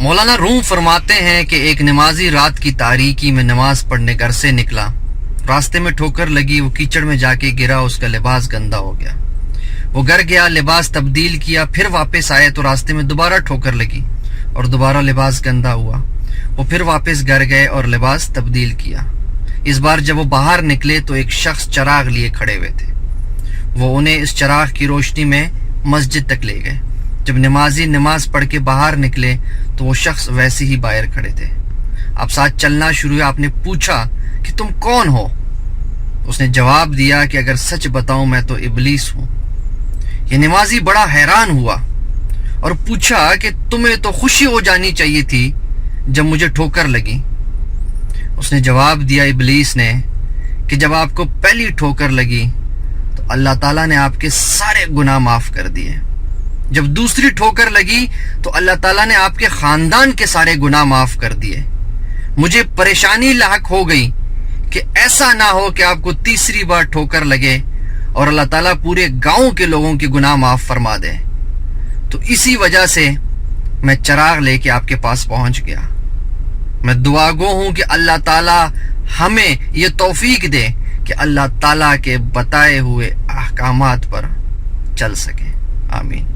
مولانا روم فرماتے ہیں کہ ایک نمازی رات کی تاریکی میں نماز پڑھنے گھر سے نکلا، راستے میں ٹھوکر لگی، وہ کیچڑ میں جا کے گرا، اس کا لباس گندا ہو گیا۔ وہ گھر گیا، لباس تبدیل کیا، پھر واپس آئے تو راستے میں دوبارہ ٹھوکر لگی اور دوبارہ لباس گندا ہوا۔ وہ پھر واپس گھر گئے اور لباس تبدیل کیا۔ اس بار جب وہ باہر نکلے تو ایک شخص چراغ لیے کھڑے ہوئے تھے۔ وہ انہیں اس چراغ کی روشنی میں مسجد تک لے گئے۔ جب نمازی نماز پڑھ کے باہر نکلے تو وہ شخص ویسے ہی باہر کھڑے تھے۔ آپ ساتھ چلنا شروع ہوا۔ آپ نے پوچھا کہ تم کون ہو؟ اس نے جواب دیا کہ اگر سچ بتاؤں میں تو ابلیس ہوں۔ یہ نمازی بڑا حیران ہوا اور پوچھا کہ تمہیں تو خوشی ہو جانی چاہیے تھی جب مجھے ٹھوکر لگی۔ اس نے جواب دیا ابلیس نے کہ جب آپ کو پہلی ٹھوکر لگی تو اللہ تعالیٰ نے آپ کے سارے گناہ معاف کر دیے، جب دوسری ٹھوکر لگی تو اللہ تعالیٰ نے آپ کے خاندان کے سارے گناہ معاف کر دیے۔ مجھے پریشانی لاحق ہو گئی کہ ایسا نہ ہو کہ آپ کو تیسری بار ٹھوکر لگے اور اللہ تعالیٰ پورے گاؤں کے لوگوں کے گناہ معاف فرما دے، تو اسی وجہ سے میں چراغ لے کے آپ کے پاس پہنچ گیا۔ میں دعا گو ہوں کہ اللہ تعالیٰ ہمیں یہ توفیق دے کہ اللہ تعالیٰ کے بتائے ہوئے احکامات پر چل سکے۔ آمین۔